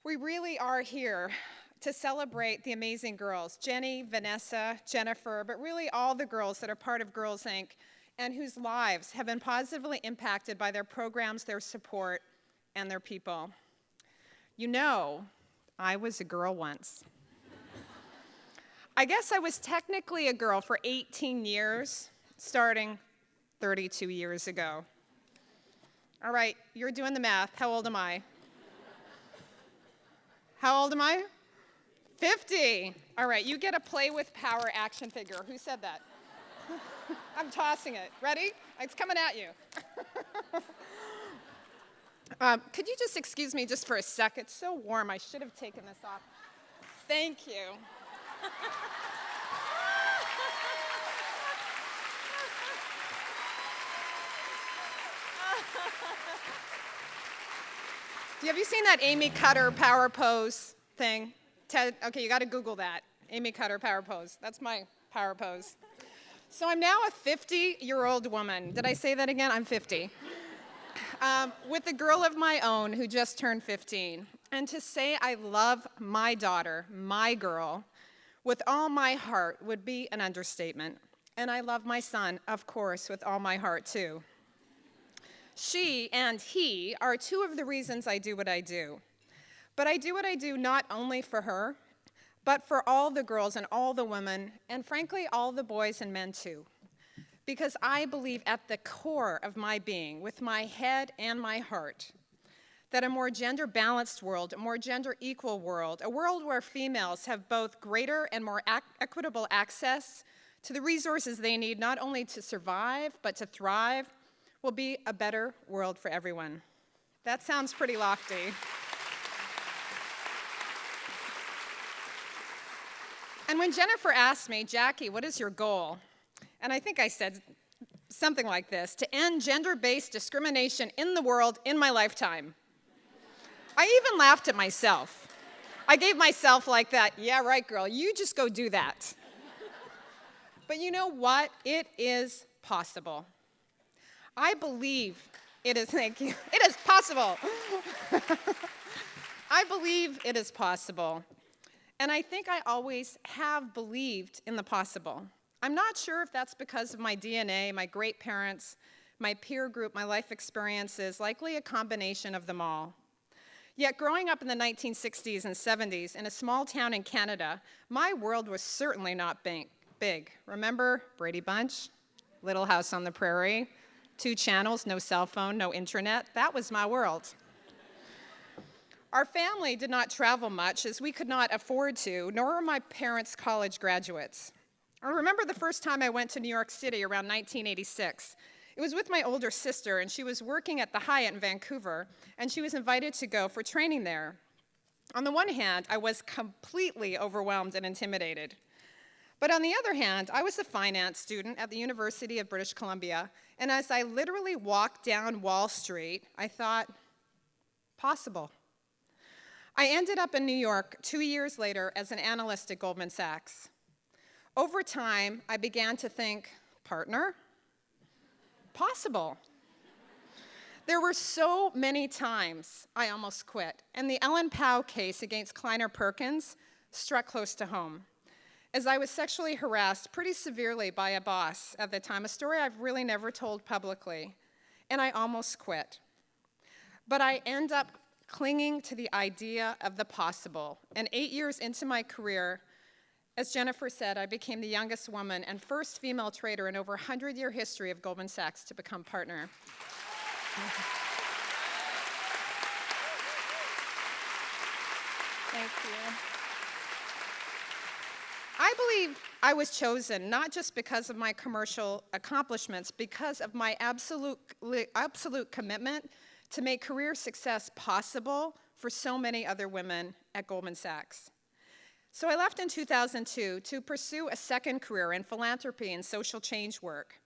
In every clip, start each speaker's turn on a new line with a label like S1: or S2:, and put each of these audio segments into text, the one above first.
S1: We really are here to celebrate the amazing girls, Jenny, Vanessa, Jennifer, but really all the girls that are part of Girls Inc. and whose lives have been positively impacted by their programs, their support, and their people. You know, I was a girl once. I guess I was technically a girl for 18 years, starting 32 years ago. All right, you're doing the math. How old am I? How old am I? 50. All right, you get a Play with Power action figure. Who said that? I'm tossing it. Ready? It's coming at you. Could you just excuse me just for a sec? It's so warm. I should have taken this off. Thank you. Have you seen that Amy Cutter power pose thing? Ted, okay, you got to Google that. Amy Cutter power pose. That's my power pose. So I'm now a 50-year-old woman. Did I say that again? I'm 50. With a girl of my own who just turned 15. And to say I love my daughter, my girl, with all my heart would be an understatement. And I love my son, of course, with all my heart, too. She and he are two of the reasons I do what I do. But I do what I do not only for her, but for all the girls and all the women, and frankly, all the boys and men too. Because I believe at the core of my being, with my head and my heart, that a more gender-balanced world, a more gender-equal world, a world where females have both greater and more equitable access to the resources they need not only to survive, but to thrive, will be a better world for everyone. That sounds pretty lofty. And when Jennifer asked me, Jackie, what is your goal? And I think I said something like this: to end gender-based discrimination in the world in my lifetime. I even laughed at myself. I gave myself like that, yeah, right, girl, you just go do that. But you know what? It is possible. I believe it is, thank you, it is possible. I believe it is possible. And I think I always have believed in the possible. I'm not sure if that's because of my DNA, my great parents, my peer group, my life experiences, likely a combination of them all. Yet growing up in the 1960s and 70s in a small town in Canada, my world was certainly not big. Remember Brady Bunch, Little House on the Prairie, 2 channels, no cell phone, no internet? That was my world. Our family did not travel much, as we could not afford to, nor were my parents college graduates. I remember the first time I went to New York City around 1986. It was with my older sister, and she was working at the Hyatt in Vancouver, and she was invited to go for training there. On the one hand, I was completely overwhelmed and intimidated. But on the other hand, I was a finance student at the University of British Columbia, and as I literally walked down Wall Street, I thought, possible. I ended up in New York 2 years later as an analyst at Goldman Sachs. Over time, I began to think, partner? Possible. There were so many times I almost quit, and the Ellen Pao case against Kleiner Perkins struck close to home, as I was sexually harassed pretty severely by a boss at the time, a story I've really never told publicly, and I almost quit. But I end up clinging to the idea of the possible, and 8 years into my career, as Jennifer said, I became the youngest woman and first female trader in over a 100-year history of Goldman Sachs to become partner. Thank you. I believe I was chosen not just because of my commercial accomplishments, because of my absolute commitment to make career success possible for so many other women at Goldman Sachs. So I left in 2002 to pursue a second career in philanthropy and social change work.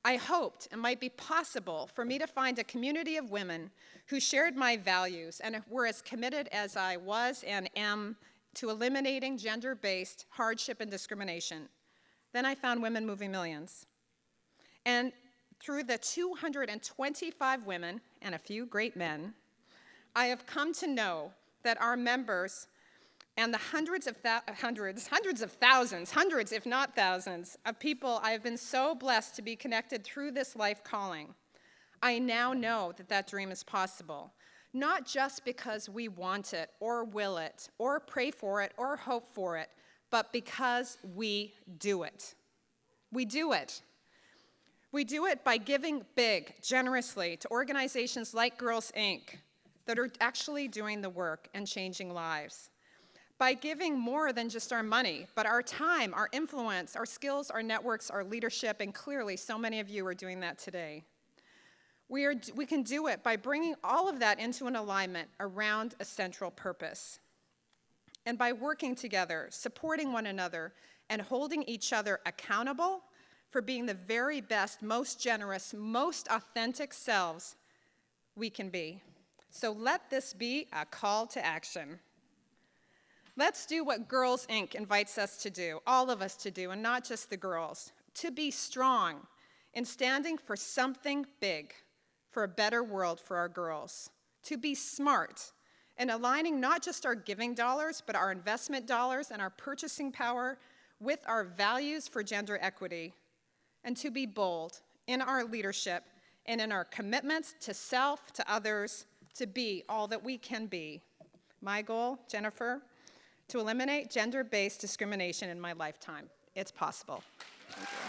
S1: I hoped it might be possible for me to find a community of women who shared my values and were as committed as I was and am to eliminating gender-based hardship and discrimination. Then I found Women Moving Millions. And through the 225 women and a few great men, I have come to know that our members and the hundreds if not thousands, of people I have been so blessed to be connected through this life calling, I now know that that dream is possible, not just because we want it or will it or pray for it or hope for it, but because we do it. We do it. We do it by giving big, generously to organizations like Girls Inc. that are actually doing the work and changing lives. By giving more than just our money, but our time, our influence, our skills, our networks, our leadership, and clearly so many of you are doing that today. We can do it by bringing all of that into an alignment around a central purpose. And by working together, supporting one another, and holding each other accountable for being the very best, most generous, most authentic selves we can be. So let this be a call to action. Let's do what Girls Inc. invites us to do, all of us to do, and not just the girls, to be strong in standing for something big, for a better world for our girls, to be smart in aligning not just our giving dollars, but our investment dollars and our purchasing power with our values for gender equity, and to be bold in our leadership and in our commitments to self, to others, to be all that we can be. My goal, Jennifer, to eliminate gender-based discrimination in my lifetime. It's possible. Thank you.